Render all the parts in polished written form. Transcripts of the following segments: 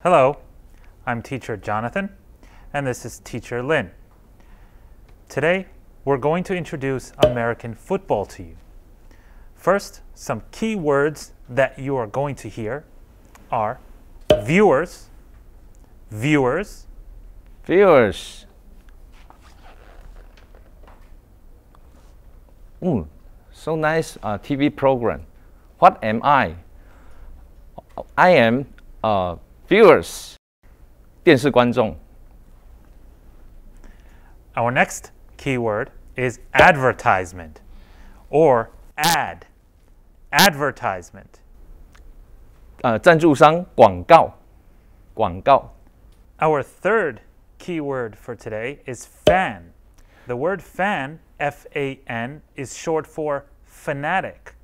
Hello, I'm Teacher Jonathan, and this is Teacher Lin. Today, we're going to introduce American football to you. First, some key words that you are going to hear are viewers, viewers, Viewers. So nice TV program. What am I? I am viewers. 电视观众. Our next keyword is advertisement or ad. Advertisement. 赞助商广告. 广告. Our third keyword for today is fan. The word fan, F-A-N, is short for fanatic.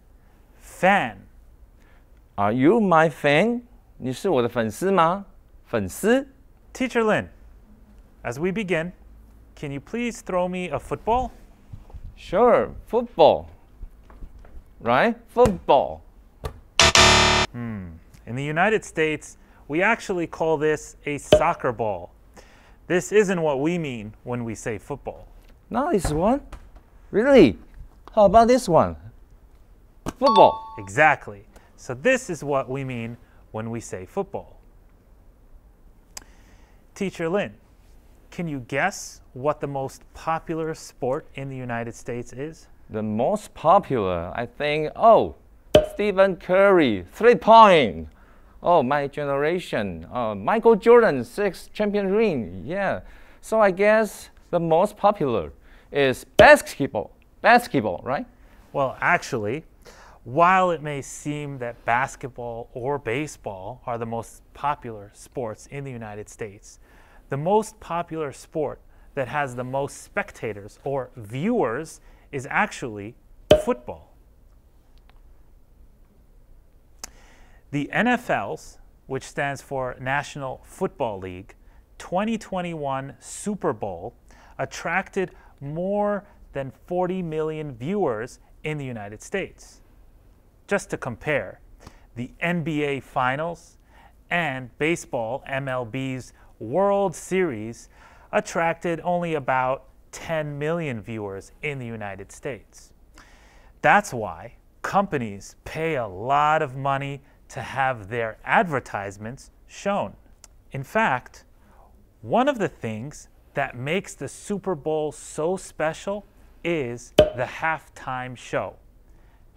Fan. Are you my fan? 你是我的粉丝吗？粉丝. Teacher Lin, as we begin, can you please throw me a football? Sure, football. Right? Football. In the United States, we actually call this a soccer ball. This isn't what we mean when we say football. Not this one? Really? How about this one? Football. Exactly. So this is what we mean when we say football. Teacher Lin, can you guess what the most popular sport in the United States is? The most popular, I think, Stephen Curry, 3-point. Oh, my generation. Michael Jordan, 6 champion ring. Yeah. So I guess the most popular is basketball. Basketball, right? Well, actually, while it may seem that basketball or baseball are the most popular sports in the United States, the most popular sport that has the most spectators or viewers is actually football. The NFL's, which stands for National Football League, 2021 Super Bowl attracted more than 40 million viewers in the United States. Just to compare, the NBA Finals and baseball MLB's World Series attracted only about 10 million viewers in the United States. That's why companies pay a lot of money to have their advertisements shown. In fact, one of the things that makes the Super Bowl so special is the halftime show.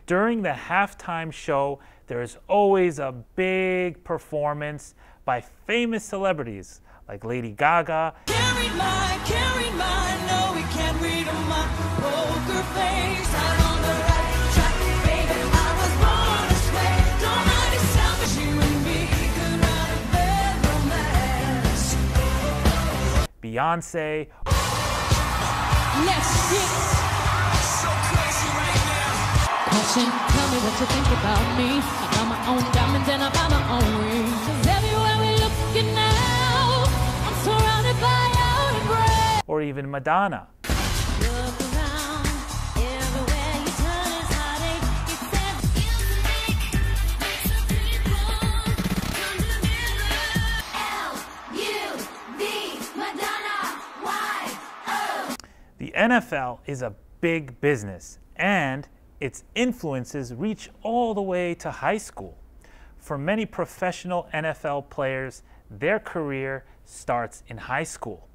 During the halftime show, there is always a big performance by famous celebrities like Lady Gaga, Carry mine, no, we can't read my poker face. Out on the right track, baby, I was born this way. Don't mind it's selfish, you and me could write a bad romance. Beyonce, Let's get so crazy right now. Passion, tell me what you think about me. I got my own diamonds and I buy my own rings. 'Cause everywhere we looking now, I'm surrounded by your embrace. or even Madonna. Look around, everywhere you turn is heartache. It says you make some people come together. L-U-V, Madonna, Y-O. The NFL is a big business, and its influences reach all the way to high school. For many professional NFL players, their career starts in high school,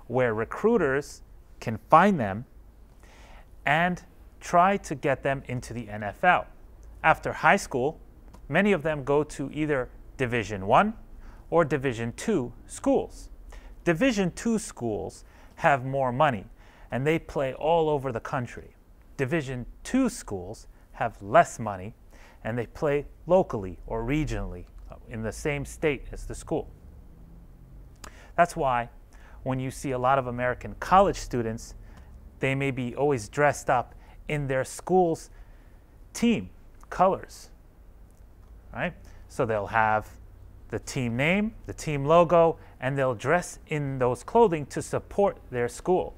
where recruiters can find them and try to get them into the NFL. After high school, many of them go to either Division I or Division II schools. Division II schools have more money, and they play all over the country. Division II schools have less money, and they play locally or regionally in the same state as the school. That's why when you see a lot of American college students, they may be always dressed up in their school's team colors, right? So they'll have the team name, the team logo, and they'll dress in those clothing to support their school.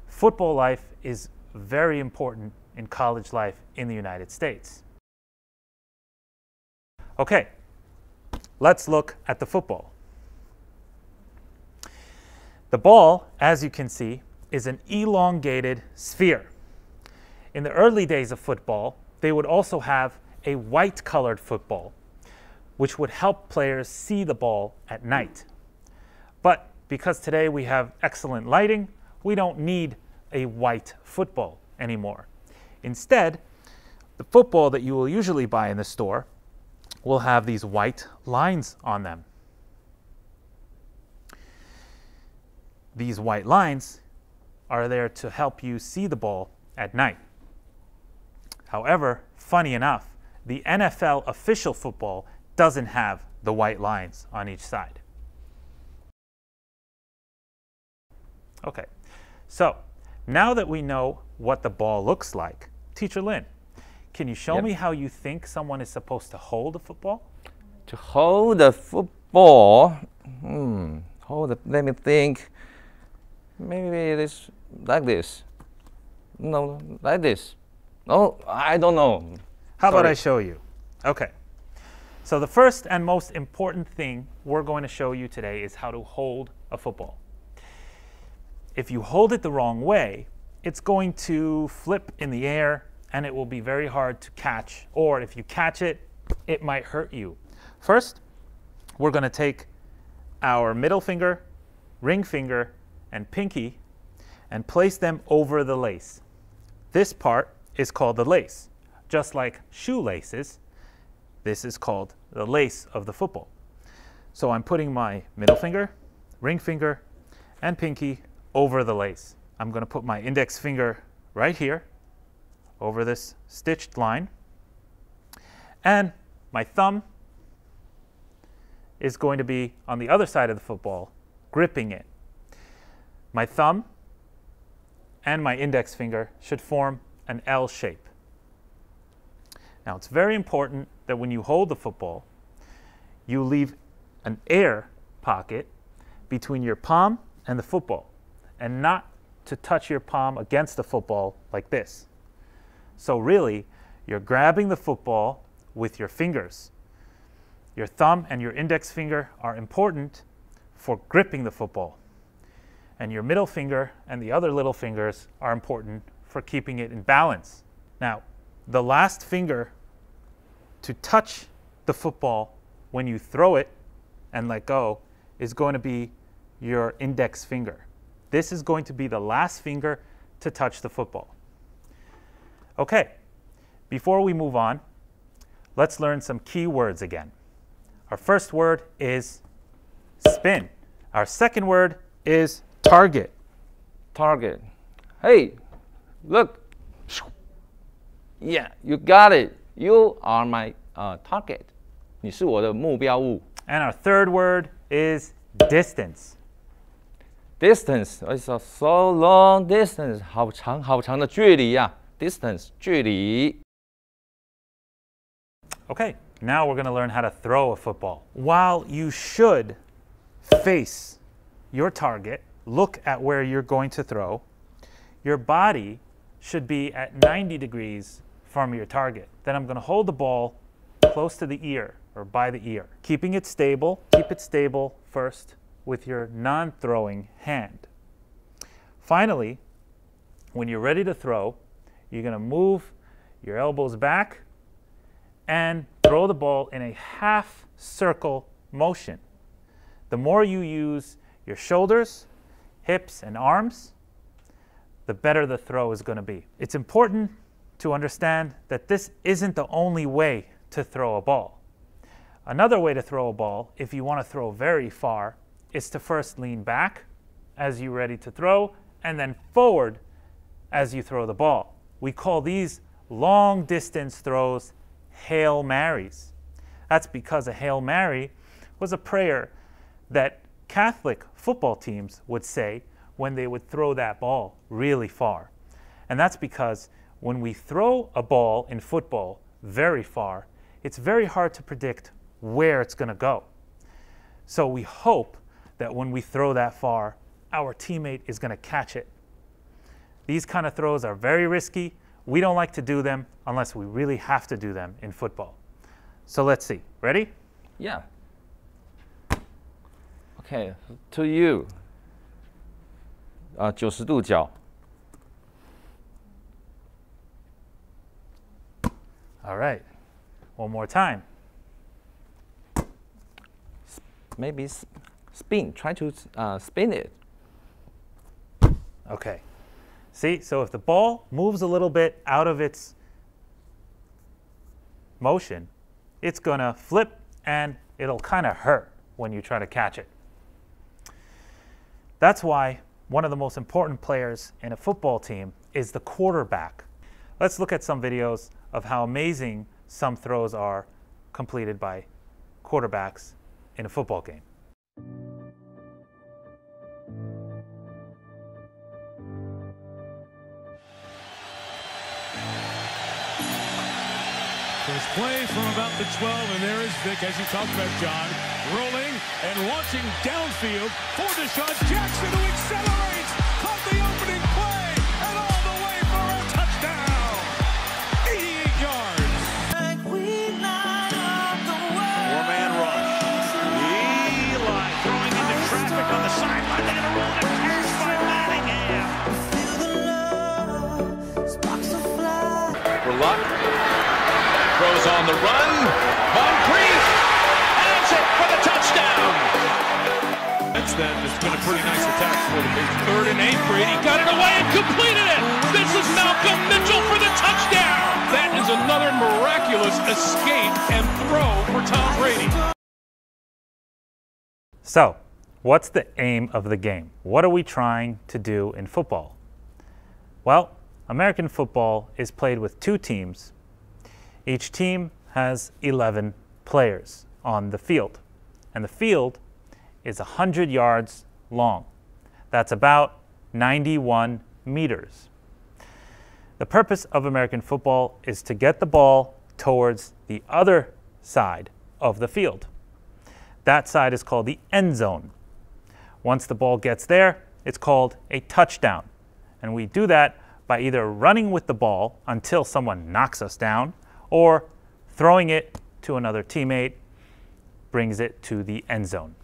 Football life is very important in college life in the United States. Okay, let's look at the football. The ball, as you can see, is an elongated sphere. In the early days of football, they would also have a white-colored football, which would help players see the ball at night. But because today we have excellent lighting, we don't need a white football anymore. Instead, the football that you will usually buy in the store will have these white lines on them. These white lines are there to help you see the ball at night. However, funny enough, the NFL official football doesn't have the white lines on each side. Okay, so now that we know what the ball looks like, Teacher Lin, can you show me how you think someone is supposed to hold a football? To hold the football, let me think. Maybe it is like this. No, like this. No, I don't know. How about I show you? Okay. So the first and most important thing we're going to show you today is how to hold a football. If you hold it the wrong way, it's going to flip in the air and it will be very hard to catch. Or if you catch it, it might hurt you. First, we're going to take our middle finger, ring finger, and pinky and place them over the lace. This part is called the lace. Just like shoelaces, this is called the lace of the football. So I'm putting my middle finger, ring finger, and pinky over the lace. I'm going to put my index finger right here over this stitched line. And my thumb is going to be on the other side of the football, gripping it. My thumb and my index finger should form an L shape. Now, it's very important that when you hold the football, you leave an air pocket between your palm and the football, and not to touch your palm against the football like this. So really, you're grabbing the football with your fingers. Your thumb and your index finger are important for gripping the football. And your middle finger and the other little fingers are important for keeping it in balance. Now, the last finger to touch the football when you throw it and let go is going to be your index finger. This is going to be the last finger to touch the football. Okay, before we move on, let's learn some key words again. Our first word is spin. Our second word is target. Target. Hey, look. Yeah, you got it. You are my target. 你是我的目标物。And our third word is distance. Distance is a so long distance. 好长好长的距离呀。Distance 距离。Okay, now we're going to learn how to throw a football. While you should face your target, look at where you're going to throw, your body should be at 90 degrees from your target. Then I'm going to hold the ball close to the ear or by the ear. Keeping it stable, keep it stable first with your non-throwing hand. Finally, when you're ready to throw, you're going to move your elbows back and throw the ball in a half circle motion. The more you use your shoulders, hips, and arms, the better the throw is going to be. It's important to understand that this isn't the only way to throw a ball. Another way to throw a ball, if you want to throw very far, is to first lean back as you're ready to throw, and then forward as you throw the ball. We call these long distance throws Hail Marys. That's because a Hail Mary was a prayer that Catholic football teams would say when they would throw that ball really far. And that's because when we throw a ball in football very far, it's very hard to predict where it's going to go. So we hope that when we throw that far, our teammate is going to catch it. These kind of throws are very risky. We don't like to do them unless we really have to do them in football. So let's see. Ready? Yeah. Okay, to you. 90度角. All right. One more time. Maybe spin. Try to spin it. Okay. See, so if the ball moves a little bit out of its motion, it's going to flip and it'll kind of hurt when you try to catch it. That's why one of the most important players in a football team is the quarterback. Let's look at some videos of how amazing some throws are completed by quarterbacks in a football game. First play from about the 12, and there is Vic, as you talked about, John, rolling and launching downfield for Deshaun Jackson, who accelerates, caught the opening play, and all the way for a touchdown. 88 yards. Four-man rush. Eli throwing into traffic on the sideline. They're going to roll it. Catch by Manningham. For Luck. Throws on the run. Moncrief has it for the touchdown. That's been a pretty nice attack for the Patriots. 3rd and 8. Brady got it away and completed it. This is Malcolm Mitchell for the touchdown. That is another miraculous escape and throw for Tom Brady. So, what's the aim of the game? What are we trying to do in football? Well, American football is played with 2 teams. Each team has 11 players on the field, and the field is 100 yards long. That's about 91 meters. The purpose of American football is to get the ball towards the other side of the field. That side is called the end zone. Once the ball gets there, it's called a touchdown. And we do that by either running with the ball until someone knocks us down, or throwing it to another teammate brings it to the end zone.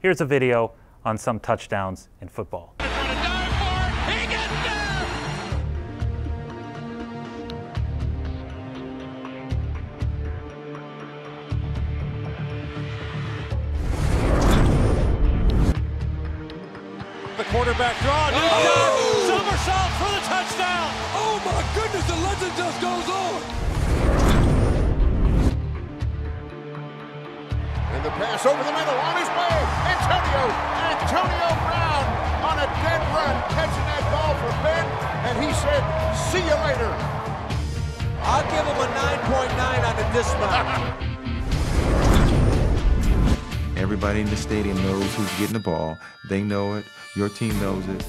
Here's a video on some touchdowns in football. The quarterback draw. Somersault for the touchdown. Oh my goodness, the legend just goes on. And the pass over the middle on his way. Antonio Brown on a dead run, catching that ball for Ben, and he said, "See you later." I'll give him a 9.9 on the dismount. Everybody in the stadium knows who's getting the ball. They know it. Your team knows it.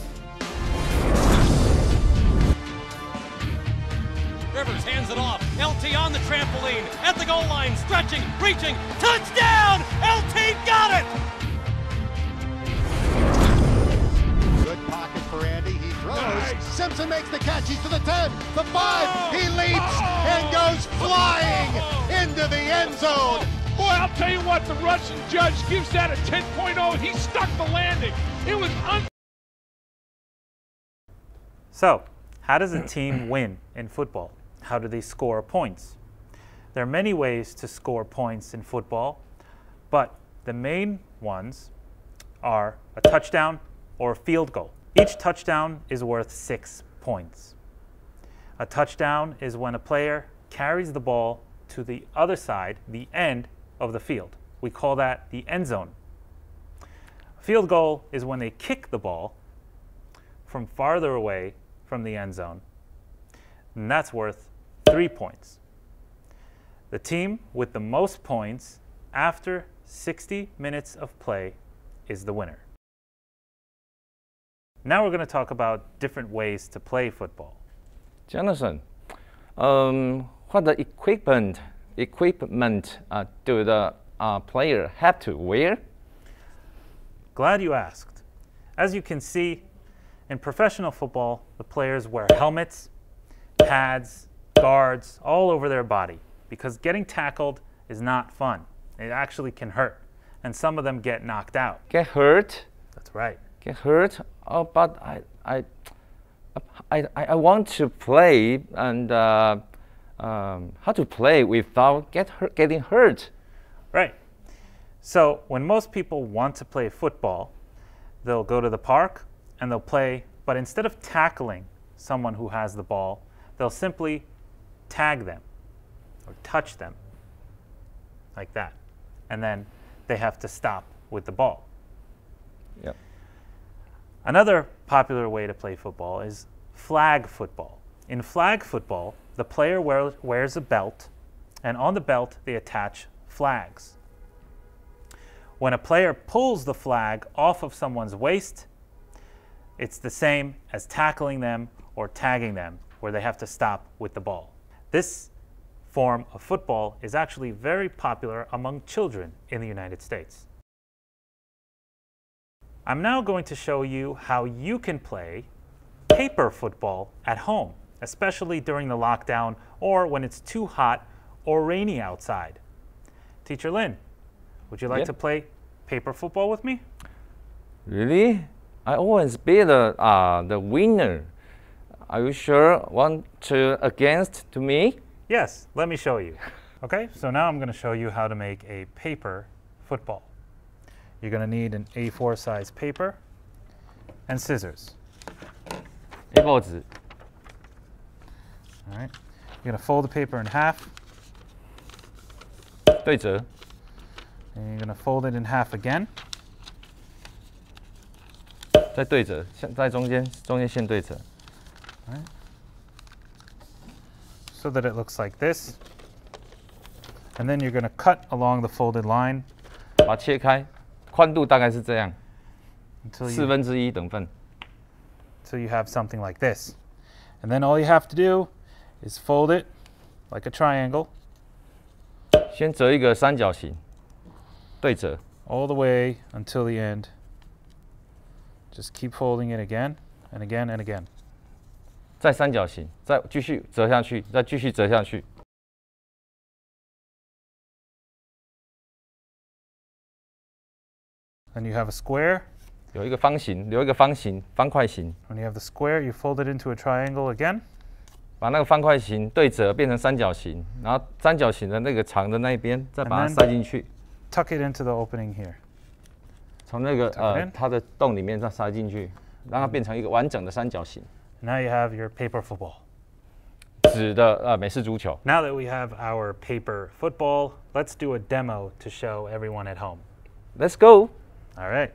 Rivers hands it off. LT on the trampoline, at the goal line, stretching, reaching, touchdown! LT got it! Good pocket for Andy. He throws. Nice. Simpson makes the catch. He's to the 10, the 5. He leaps and goes flying into the end zone. Boy, I'll tell you what, the Russian judge gives that a 10.0. He stuck the landing. It was So, how does a team win in football? How do they score points? There are many ways to score points in football, but the main ones are a touchdown or a field goal. Each touchdown is worth 6 points. A touchdown is when a player carries the ball to the other side, the end of the field. We call that the end zone. A field goal is when they kick the ball from farther away from the end zone, and that's worth 3 points. The team with the most points after 60 minutes of play is the winner. Now we're going to talk about different ways to play football. Jonathan, what the equipment do the player have to wear? Glad you asked. As you can see, in professional football, the players wear helmets, pads, guards all over their body because getting tackled is not fun. It actually can hurt. and some of them get knocked out. Get hurt. That's right. Get hurt. Oh, but I want to play and how to play without getting hurt. Right. So when most people want to play football, they'll go to the park and they'll play, but instead of tackling someone who has the ball, they'll simply tag them or touch them like that. And then they have to stop with the ball. Yep. Another popular way to play football is flag football. In flag football, the player wears a belt, and on the belt they attach flags. When a player pulls the flag off of someone's waist, it's the same as tackling them or tagging them, where they have to stop with the ball. This form of football is actually very popular among children in the United States. I'm now going to show you how you can play paper football at home, especially during the lockdown or when it's too hot or rainy outside. Teacher Lin, would you like to play paper football with me? Really? I always be the winner. Are you sure? Want to against to me? Yes, let me show you. Okay, so now I'm going to show you how to make a paper football. You're going to need an A4 size paper and scissors. A4 纸. All right, you're going to fold the paper in half. 对折. And you're going to fold it in half again. 再对折，在中间线对折。 All right. So that it looks like this. And then you're going to cut along the folded line. 把它切开，宽度大概是这样，1/4等份。 So you have something like this. And then all you have to do is fold it like a triangle. 先折一个三角形，对折。 All the way until the end. Just keep folding it again and again and again. 再三角形，再继续折下去，再继续折下去。 Then you have a square. 有一个方形，留一个方形，方块形。 When you have the square, you fold it into a triangle again. 把那个方块形对折变成三角形，然后三角形的那个长的那一边再把它塞进去。 Tuck it into the opening here. 从那个它的洞里面再塞进去，让它变成一个完整的三角形。 Now you have your paper football. 纸的美式足球。 Now that we have our paper football, let's do a demo to show everyone at home. Let's go. All right.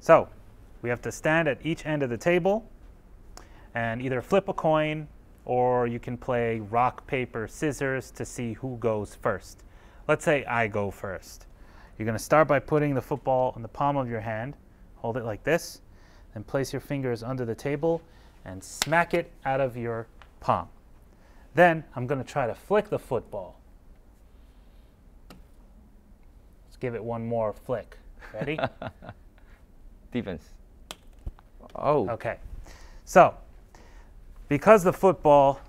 So we have to stand at each end of the table and either flip a coin or you can play rock, paper, scissors to see who goes first. Let's say I go first. You're going to start by putting the football in the palm of your hand. Hold it like this. Then place your fingers under the table and smack it out of your palm. Then I'm going to try to flick the football. Let's give it one more flick. Ready? Defense. Oh. Okay. So, because the football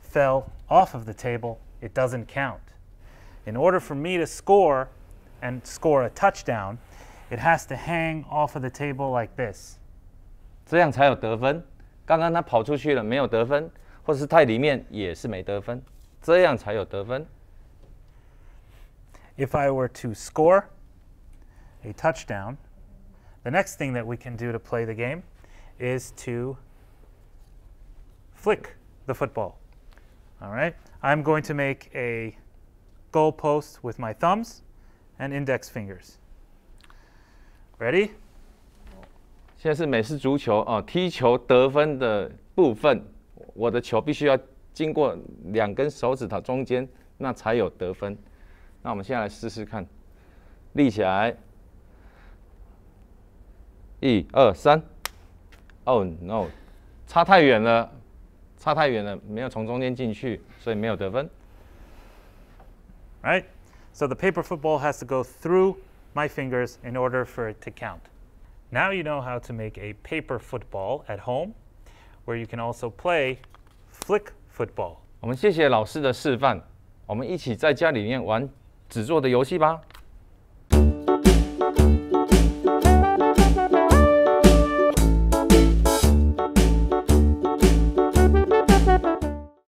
fell off of the table, it doesn't count. In order for me to score and score a touchdown, it has to hang off of the table like this. 这样才有得分。刚刚他跑出去了，没有得分，或者是太里面也是没得分，这样才有得分。If I were to score a touchdown, the next thing that we can do to play the game is to flick the football. All right? I'm going to make a goal post with my thumbs and index fingers. Ready? 现在是美式足球踢球得分的部分，我的球必须要经过2根手指头中间，那才有得分。那我们现在来试试看，立起来，1、2、3。Oh no， 差太远了，差太远了，没有从中间进去，所以没有得分。Right? So the paper football has to go through my fingers in order for it to count. Now you know how to make a paper football at home, where you can also play flick football. 我们谢谢老师的示范，我们一起在家里面玩纸做的游戏吧。